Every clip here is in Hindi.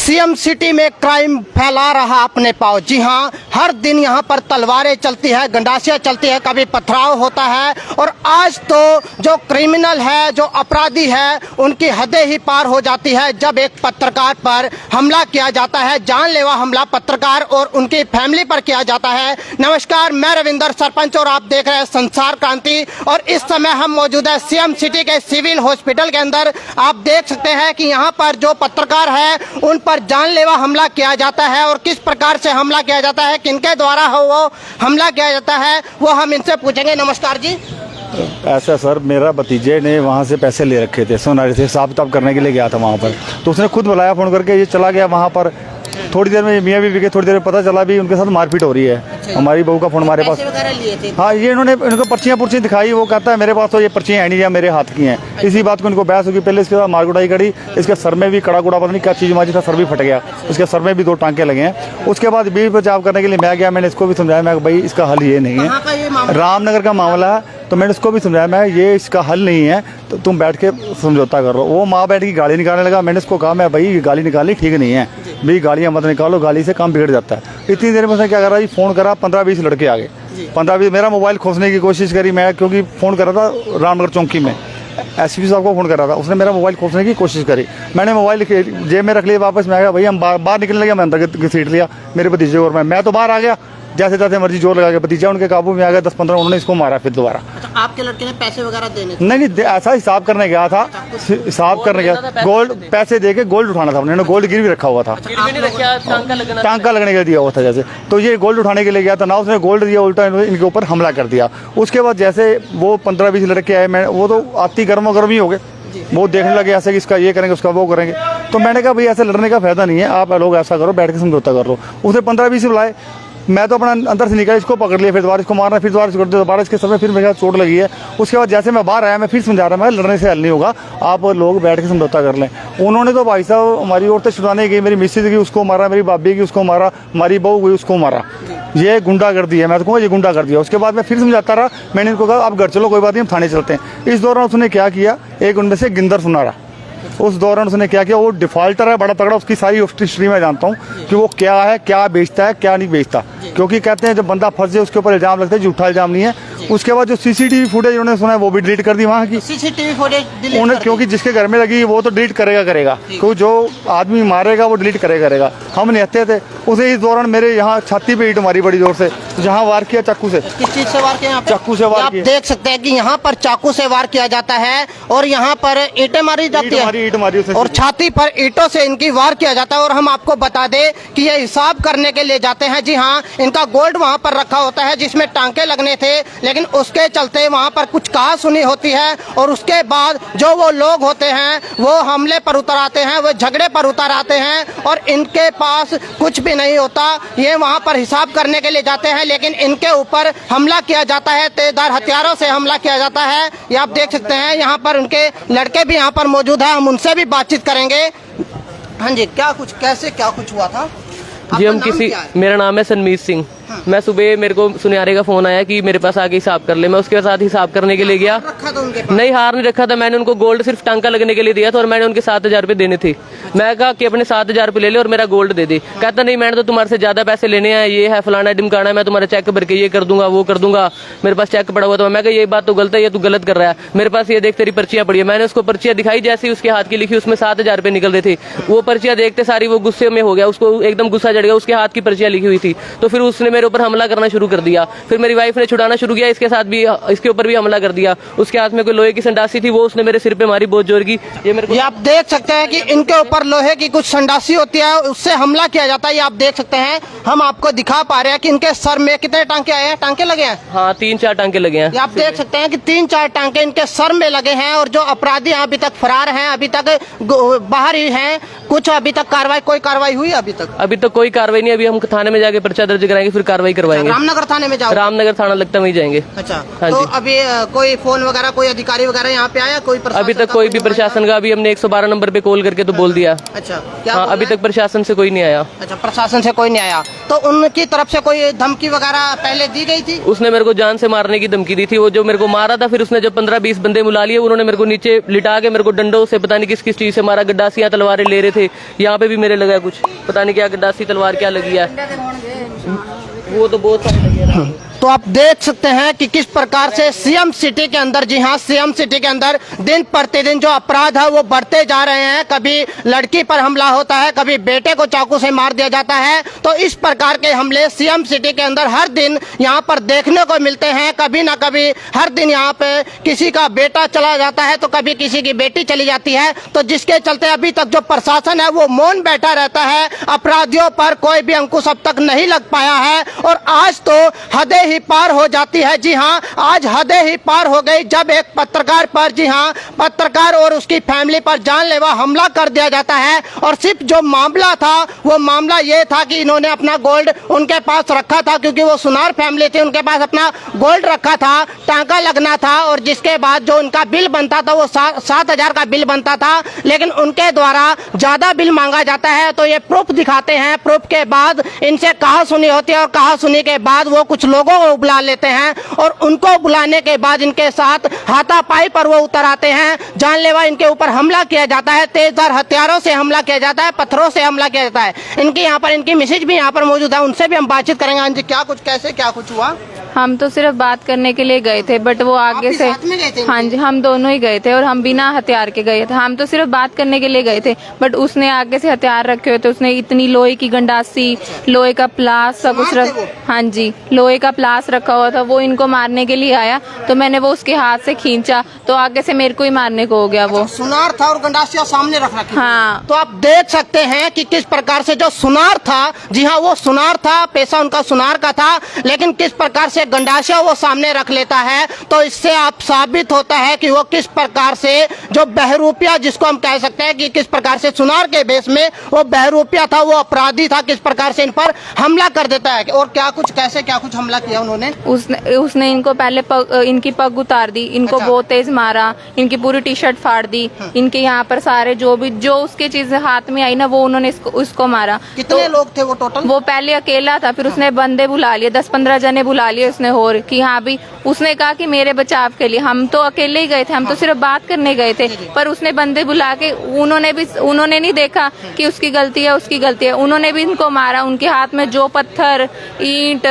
सीएम सिटी में क्राइम फैला रहा अपने पाँव। जी हाँ, हर दिन यहाँ पर तलवारें चलती है, गंडासियाँ चलती है, कभी पथराव होता है। और आज तो जो क्रिमिनल है, जो अपराधी है, उनकी हदें ही पार हो जाती है जब एक पत्रकार पर हमला किया जाता है। जानलेवा हमला पत्रकार और उनकी फैमिली पर किया जाता है। नमस्कार, मैं रविंदर सरपंच और आप देख रहे हैं संसार क्रांति। और इस समय हम मौजूद है सीएम सिटी के सिविल हॉस्पिटल के अंदर। आप देख सकते हैं कि यहाँ पर जो पत्रकार है उन पर जानलेवा हमला किया जाता है। और किस प्रकार से हमला किया जाता है, किनके द्वारा हो वो हमला किया जाता है, वो हम इनसे पूछेंगे। नमस्कार जी। ऐसा सर, मेरा भतीजे ने वहाँ से पैसे ले रखे थे, सोनारी से हिसाब किताब करने के लिए गया था वहाँ पर। तो उसने खुद बुलाया फ़ोन करके, ये चला गया वहाँ पर। थोड़ी देर में मियाँ बीवी के थोड़ी देर में पता चला भी उनके साथ मारपीट हो रही है। अच्छा, हमारी बहू का फ़ोन हमारे पास। लिए थे। हाँ, ये इनको पर्चियाँ दिखाई। वो कहता है मेरे पास तो ये पर्चियाँ है नहीं, या मेरे हाथ की हैं। इसी बात को इनको बहस होगी। पहले इसके साथ मारकुटाई करी, इसके सर में भी कड़ा पता नहीं क्या चीज़ मारी था, सर भी फट गया। उसके सर में भी 2 टांके लगे हैं। उसके बाद बीवी बचाव करने के लिए मैं गया। मैंने इसको भी समझाया, मैं भाई इसका हल ये नहीं है, रामनगर का मामला है। तो मैंने उसको भी समझाया, मैं ये इसका हल नहीं है, तो तुम बैठ के समझौता कर लो। वो माँ बैठ की गाली निकालने लगा। मैंने उसको कहा, मैं भाई गाली निकालनी ठीक नहीं है भाई, गालियाँ मत निकालो, गाली से काम बिगड़ जाता है। इतनी देर में उसने क्या करा जी, फ़ोन करा, 15-20 लड़के आ गए। 15-20 मेरा मोबाइल खोसने की कोशिश करी मैं, क्योंकि फ़ोन करा था रामनगर चौकी में, एसपी साहब को फ़ोन करा था। उसने मेरा मोबाइल खोसने की कोशिश करी। मैंने मोबाइल जेब में रख लिया वापस। मैं आया भाई, हम बाहर निकलने लगे। मैं अंदर घसीट लिया मेरे भतीजे और मैं तो बाहर आ गया। जैसे तैसे मर्जी जोर लगा के भतीजा उनके काबू में आ गया। 10-15 उन्होंने इसको मारा फिर दोबारा। अच्छा, आपके लड़के ने पैसे वगैरह देने थे? नहीं, ऐसा हिसाब करने गया था। हिसाब करने गया, गोल्ड पैसे दे के गोल्ड उठाना था। उन्होंने गोल्ड गिरवी रखा हुआ था, टांका लगने के लिए दिया हुआ था जैसे। तो ये गोल्ड उठाने के लिए गया था ना, उसने गोल्ड दिया, उल्टा इनके ऊपर हमला कर दिया। उसके बाद जैसे वो 15-20 लड़के आए, मैं वो तो आती गर्मी हो गए। वो देखने लगे ऐसे कि इसका ये करेंगे, उसका वो करेंगे। तो मैंने कहा भाई ऐसे लड़ने का फायदा नहीं है, आप लोग ऐसा करो, बैठ के समझौता कर लो। उसने 15-20 बुलाए। मैं तो अपना अंदर से निकला, इसको पकड़ लिया, फिर दोबारा इसको मारना, फिर दोबारा इसके सर में फिर मेरे चोट लगी है। उसके बाद जैसे मैं बाहर आया, मैं फिर समझा रहा, मैं लड़ने से हल नहीं होगा, आप लोग बैठ के समझौता कर लें। उन्होंने तो भाई साहब हमारी औरतें छुड़ाने गई, मेरी मिसेज की उसको मारा, मेरी भाभी की उसको मारा, हमारी बहू गई उसको मारा। ये गुंडागर्दी है, मैं तो कहूँगा ये गुंडागर्दी है। उसके बाद मैं फिर समझाता रहा। मैंने इनको कहा आप घर चलो, कोई बात नहीं, हम थाने चलते हैं। इस दौरान उसने क्या किया, एक उनमें से गिंदर सुनारा, उस दौरान उसने क्या किया, वो डिफॉल्टर है बड़ा तगड़ा, उसकी सारी हिस्ट्री मैं जानता हूँ कि वो क्या है, क्या बेचता है, क्या नहीं बेचता। क्योंकि कहते हैं जब बंदा फंस जाए उसके ऊपर इल्जाम लगता है, झूठा इल्जाम नहीं है। उसके बाद जो सीसीटीवी फुटेज उन्होंने सुना है वो भी डिलीट कर दी वहाँ की। सीसीटीवी फुटेज डिलीट उन्हें, क्योंकि जिसके घर में लगी वो तो डिलीट करेगा। क्योंकि जो आदमी मारेगा वो डिलीट करेगा। हम निहत्ते थे उसे। इस दौरान मेरे यहाँ छाती पे ईंट मारी बड़ी जोर से, जहाँ वार किया चाकू से। किस चीज से वार किया? चाकू से वार आप किया। देख सकते हैं कि यहाँ पर चाकू से वार किया जाता है और यहाँ पर ईंटें मारी जाती है, ईंट मारी और छाती पर ईंटों से इनकी वार किया जाता है। और हम आपको बता दें कि ये हिसाब करने के लिए जाते हैं। जी हाँ, इनका गोल्ड वहाँ पर रखा होता है जिसमें टांके लगने थे, लेकिन उसके चलते वहाँ पर कुछ कहा सुनी होती है। और उसके बाद जो वो लोग होते हैं वो हमले पर उतर आते हैं, वो झगड़े पर उतर आते हैं और इनके पास कुछ भी नहीं होता। ये वहाँ पर हिसाब करने के लिए जाते हैं, लेकिन इनके ऊपर हमला किया जाता है, तेजधार हथियारों से हमला किया जाता है। ये आप देख सकते हैं। यहाँ पर उनके लड़के भी यहाँ पर मौजूद है, हम उनसे भी बातचीत करेंगे। हाँ जी, क्या कुछ हुआ था जी? हम किसी, मेरा नाम है सनमीत सिंह। मैं सुबह, मेरे को सुनियारे का फोन आया कि मेरे पास आके हिसाब कर ले। मैं उसके साथ हिसाब करने के लिए गया। नहीं, हार नहीं रखा था मैंने। उनको गोल्ड सिर्फ टांका लगने के लिए दिया था और मैंने उनके 7,000 रुपये देने थे। मैं कहा कि अपने 7,000 रुपये ले ले और मेरा गोल्ड दे दे। कहता नहीं, मैंने तो तुम्हारे से ज्यादा पैसे लेने हैं, ये है फलाना ढिमकाना, मैं तुम्हारा चेक भर के ये कर दूंगा, वो कर दूंगा, मेरे पास चेक पड़ा हुआ था। मैं कहा ये बात तो गलत है, ये तू गलत कर रहा है, मेरे पास ये देख तेरी पर्चियां पड़ी है। मैंने उसको पर्चियां दिखाई, जैसे उसके हाथ की लिखी उसमें 7,000 रुपये निकल रहे थे। वो पर्चियां देखते सारी वो गुस्से में हो गया, उसको एकदम गुस्सा चढ़ गया। उसके हाथ की पर्चियां लिखी हुई थी, तो फिर उसने मेरे ऊपर हमला करना शुरू कर दिया। फिर मेरी वाइफ ने छुड़ाना शुरू किया, इसके साथ भी, इसके ऊपर भी हमला कर दिया। उसके हाथ में कोई लोहे की संडासी थी, वो उसने मेरे सिर पे मारी बहुत जोर की। ये मेरे को, आप देख सकते हैं कि इनके ऊपर लोहे की कुछ संडासी होती है, उससे हमला किया जाता है। ये आप देख सकते हैं, हम आपको दिखा पा रहे हैं कि इनके सर में कितने टांके आए हैं, टांके लगे हैं। हाँ, 3-4 टांके लगे हैं। आप देख सकते हैं कि 3-4 टांके इनके सर में लगे हैं। और जो अपराधी हैं अभी तक फरार हैं, अभी तक बाहर ही हैं। कुछ अभी तक कोई कार्रवाई हुई? अभी तक कोई कार्रवाई नहीं। अभी हम थाने में जाके पर्चा दर्ज कराएंगे, फिर कार्रवाई करवाएंगे। रामनगर थाने में जाओ? रामनगर थाना लगता वहीं जाएंगे। अच्छा, हाँ तो जी। अभी कोई फोन वगैरह, कोई अधिकारी वगैरह यहाँ पे आया? कोई अभी तक कोई भी प्रशासन का, अभी हमने 112 नंबर पे कॉल करके तो बोल दिया। अच्छा, क्या हाँ, बोल अभी रहे हैं? तक प्रशासन से कोई नहीं आया। अच्छा, प्रशासन से कोई नहीं आया, तो उनकी तरफ से कोई धमकी वगैरह पहले दी गई थी? उसने मेरे को जान से मारने की धमकी दी थी। वो जो मेरे को मारा था, फिर उसने जब 15-20 बंदे बुला लिए, उन्होंने मेरे को नीचे लिटा के मेरे को डंडों से पता नहीं किस किस चीज से मारा। गड्डासियां तलवारें ले रहे थे, यहाँ पे भी मेरे लगा कुछ, पता नहीं क्या गड्डासी तलवार क्या लगी है, वो तो बहुत सारे लगे हैं। तो आप देख सकते हैं कि किस प्रकार से सीएम सिटी के अंदर, जी हाँ, सीएम सिटी के अंदर दिन प्रतिदिन जो अपराध है वो बढ़ते जा रहे हैं। कभी लड़की पर हमला होता है, कभी बेटे को चाकू से मार दिया जाता है। तो इस प्रकार के हमले सीएम सिटी के अंदर हर दिन यहाँ पर देखने को मिलते हैं। कभी ना कभी हर दिन यहाँ पे किसी का बेटा चला जाता है, तो कभी किसी की बेटी चली जाती है। तो जिसके चलते अभी तक जो प्रशासन है वो मौन बैठा रहता है। अपराधियों पर कोई भी अंकुश अब तक नहीं लग पाया है, और आज तो हदें ही पार हो जाती है। जी हाँ, आज हदें ही पार हो गई जब एक पत्रकार पर, जी हाँ, पत्रकार और उसकी फैमिली पर जानलेवा हमला कर दिया जाता है। और सिर्फ जो मामला था वो मामला ये था कि इन्होंने अपना गोल्ड उनके पास रखा था, क्योंकि वो सुनार फैमिली थी, उनके पास अपना गोल्ड रखा था, टांका लगना था, और जिसके बाद जो उनका बिल बनता था वो 7,000 का बिल बनता था, लेकिन उनके द्वारा ज्यादा बिल मांगा जाता है। तो ये प्रूफ दिखाते हैं, प्रूफ के बाद इनसे कहा सुनी होती है, और कहा सुनी के बाद वो कुछ लोगों को बुला लेते हैं, और उनको बुलाने के बाद इनके साथ हाथापाई पर वो उतर आते हैं। जानलेवा इनके ऊपर हमला किया जाता है, तेजधार हथियारों से हमला किया जाता है, पत्थरों से हमला किया जाता है। इनकी यहाँ पर, इनकी मिसेज भी यहाँ पर मौजूद है, उनसे भी हम बातचीत करेंगे। हाँ जी, क्या कुछ, कैसे क्या कुछ हुआ? हम तो सिर्फ बात करने के लिए गए थे, बट वो आगे से, साथ में गए थे? हाँ जी, हम दोनों ही गए थे, और हम बिना हथियार के गए थे। हम तो सिर्फ बात करने के लिए गए थे, बट उसने आगे से हथियार रखे हुए थे। उसने इतनी लोहे की गंडासी, लोहे का प्लास, सब कुछ हाँ जी, लोहे का प्लास रखा हुआ था। वो इनको मारने के लिए आया, तो मैंने वो उसके हाथ से खींचा, तो आगे से मेरे को ही मारने को हो गया। वो सुनार था और गंडासिया सामने रख रखी। हाँ। तो आप देख सकते हैं कि किस प्रकार से जो सुनार था, जी हाँ, वो सुनार था, पेशा उनका सुनार का था, लेकिन किस प्रकार से गंडासिया वो सामने रख लेता है। तो इससे आप साबित होता है कि वो किस प्रकार से जो बहरूपिया, जिसको हम कह सकते हैं कि किस प्रकार से सुनार के बेस में वो बहरूपिया था, वो अपराधी था, किस प्रकार से इन पर हमला कर देता है। और क्या कुछ, कैसे क्या कुछ हमला किया उन्होंने? उसने इनको पहले इनकी पग उतार दी, इनको अच्छा। बहुत तेज मारा, इनकी पूरी टी शर्ट फाड़ दी, इनके यहाँ पर सारे जो उसके चीज हाथ में आई ना, वो उन्होंने उसको मारा। कितने लोग थे वो टोटल? वो पहले अकेला था, फिर उसने बंदे बुला लिए, 10-15 जने बुला लिए उसने, और कि हाँ भी, उसने कहा कि मेरे बचाव के लिए। हम तो अकेले ही गए थे, हम तो सिर्फ बात करने गए थे, पर उसने बंदे बुला के, उन्होंने नहीं देखा कि उसकी गलती है, उसकी गलती है, उन्होंने भी इनको मारा। उनके हाथ में जो पत्थर, ईंट,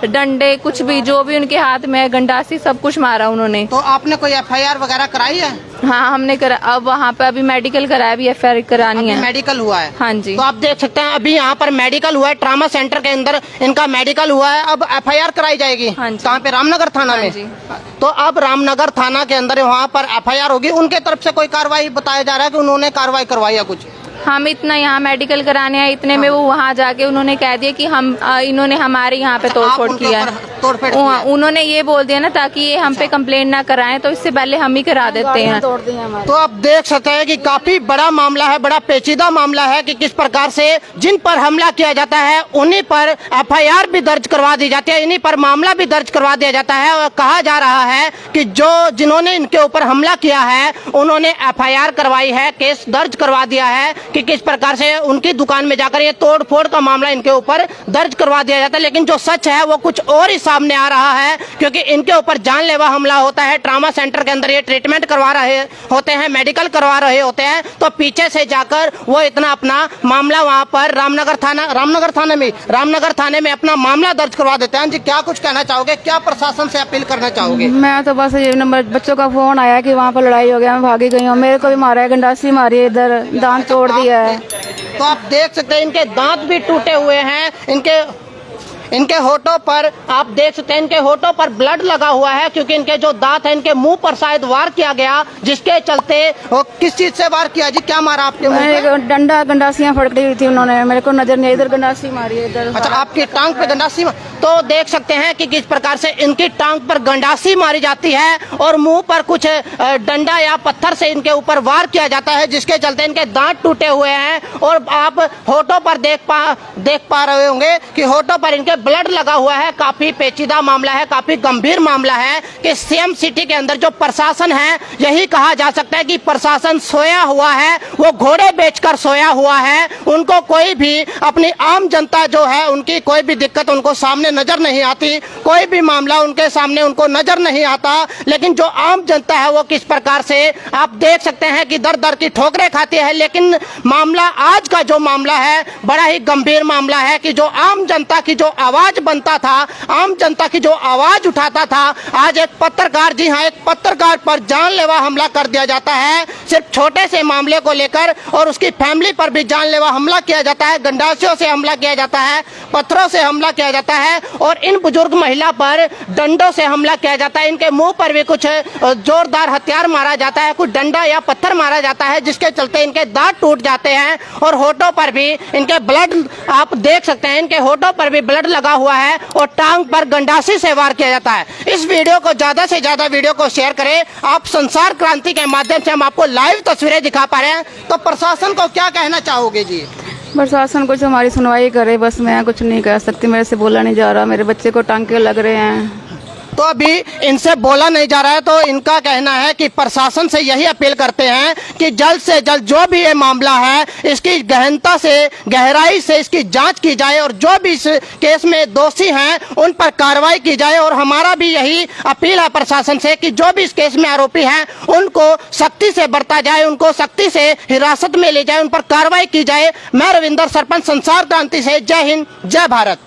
डंडे, कुछ भी जो भी उनके हाथ में है, गंडासी, सब कुछ मारा उन्होंने। तो आपने कोई FIR वगैरह कराई है? हाँ, हमने करा। अब वहाँ पे अभी मेडिकल कराया, अभी FIR करानी है। मेडिकल हुआ है? हाँ जी। तो आप देख सकते हैं अभी यहाँ पर मेडिकल हुआ है, ट्रामा सेंटर के अंदर इनका मेडिकल हुआ है। अब FIR कराई जाएगी। हाँ जी। कहाँ पे? रामनगर थाना हाँ में। जी। तो अब रामनगर थाना के अंदर वहाँ पर FIR होगी। उनके तरफ से कोई कार्रवाई बताया जा रहा है कि उन्होंने कार्रवाई करवाई है कुछ? हम इतना यहाँ मेडिकल कराने आए, इतने में वो वहाँ जाके उन्होंने कह दिया कि हम इन्होंने हमारे यहाँ पे तोड़फोड़ किया है। उन्होंने ये बोल दिया ना, ताकि ये हम पे कंप्लेंट ना कराएं, तो इससे पहले हम ही करा देते हैं। तो आप देख सकते हैं कि काफी बड़ा मामला है, बड़ा पेचीदा मामला है कि किस प्रकार से जिन पर हमला किया जाता है उन्हीं पर FIR भी दर्ज करवा दी जाती है, इन्हीं पर मामला भी दर्ज करवा दिया जाता है। और कहा जा रहा है कि जिन्होंने इनके ऊपर हमला किया है उन्होंने FIR करवाई है, केस दर्ज करवा दिया है कि किस प्रकार से उनकी दुकान में जाकर ये तोड़ फोड़ का मामला इनके ऊपर दर्ज करवा दिया जाता है। लेकिन जो सच है वो कुछ और ही सामने आ रहा है, क्योंकि इनके ऊपर जानलेवा हमला होता है। ट्रामा सेंटर के अंदर ये ट्रीटमेंट करवा रहे होते हैं, मेडिकल करवा रहे होते हैं, तो पीछे से जाकर वो इतना अपना मामला वहाँ पर रामनगर थाने में अपना मामला दर्ज करवा देते हैं। जी, क्या कुछ कहना चाहोगे, क्या प्रशासन से अपील करना चाहोगे? मैं तो बस ये नंबर बच्चों का फोन आया कि वहाँ पर लड़ाई हो गया, मैं भागी गई हूँ। मेरे को भी मारा है, गंडासी मारी है, इधर दांत तोड़ दिया है। तो आप देख सकते हैं इनके दांत भी टूटे हुए हैं, इनके होठों पर आप देख सकते हैं, इनके होठों पर ब्लड लगा हुआ है, क्योंकि इनके जो दांत हैं इनके मुंह पर शायद वार किया गया, जिसके चलते वो किस चीज से वार किया? जी, क्या मारा आपके मुंह पे? डंडा गंडासियाँ फड़की हुई थी उन्होंने, मेरे को नजर नहीं, इधर गंडासी मारी है, इधर। अच्छा, आपकी टांग पे गंडासी तो देख सकते हैं कि किस प्रकार से इनकी टांग पर गंडासी मारी जाती है और मुंह पर कुछ डंडा या पत्थर से इनके ऊपर वार किया जाता है, जिसके चलते इनके दांत टूटे हुए हैं। और आप होठों पर देख पा रहे होंगे कि होठों पर इनके ब्लड लगा हुआ है। काफी पेचीदा मामला है, काफी गंभीर मामला है कि सीएम सिटी के अंदर जो प्रशासन है, यही कहा जा सकता है कि प्रशासन सोया हुआ है, वो घोड़े बेचकर सोया हुआ है। उनको कोई भी अपनी आम जनता जो है उनकी कोई भी दिक्कत उनको सामने नजर नहीं आती, कोई भी मामला उनके सामने उनको नजर नहीं आता। लेकिन जो आम जनता है वो किस प्रकार से आप देख सकते हैं कि दर दर की ठोकरें खाती है। लेकिन मामला आज का जो मामला है बड़ा ही गंभीर मामला है कि जो आम जनता की जो आवाज बनता था, आम जनता की जो आवाज उठाता था, आज एक पत्रकार, जी हाँ, एक पत्रकार पर जानलेवा हमला कर दिया जाता है। सिर्फ छोटे से मामले को लेकर और उसकी फैमिली पर भी जानलेवा हमला किया जाता है, गंडासियों से हमला किया जाता है, पत्थरों से हमला किया जाता है और इन बुजुर्ग महिला पर डंडों से हमला किया जाता है। इनके मुंह पर भी कुछ जोरदार हथियार मारा जाता है, कुछ डंडा या पत्थर मारा जाता है, जिसके चलते इनके दांत टूट जाते हैं और होठों पर भी इनके ब्लड, आप देख सकते हैं इनके होठों पर भी ब्लड लगा हुआ है और टांग पर गंडासी से वार किया जाता है। इस वीडियो को ज्यादा से ज्यादा वीडियो को शेयर करें। आप संसार क्रांति के माध्यम से हम आपको लाइव तस्वीरें दिखा पा रहे हैं। तो प्रशासन को क्या कहना चाहोगे जी? प्रशासन कुछ हमारी सुनवाई करे, बस मैं कुछ नहीं कह सकती, मेरे से बोला नहीं जा रहा, मेरे बच्चे को टांके लग रहे हैं। तो अभी इनसे बोला नहीं जा रहा है, तो इनका कहना है कि प्रशासन से यही अपील करते हैं कि जल्द से जल्द जो भी ये मामला है इसकी गहनता से, गहराई से इसकी जांच की जाए और जो भी इस केस में दोषी हैं उन पर कार्रवाई की जाए। और हमारा भी यही अपील है प्रशासन से कि जो भी इस केस में आरोपी हैं उनको सख्ती से बरता जाए, उनको सख्ती से हिरासत में ले जाए, उन पर कार्रवाई की जाए। मैं रविंदर, सरपंच, संसार क्रांति से। जय हिंद, जय भारत।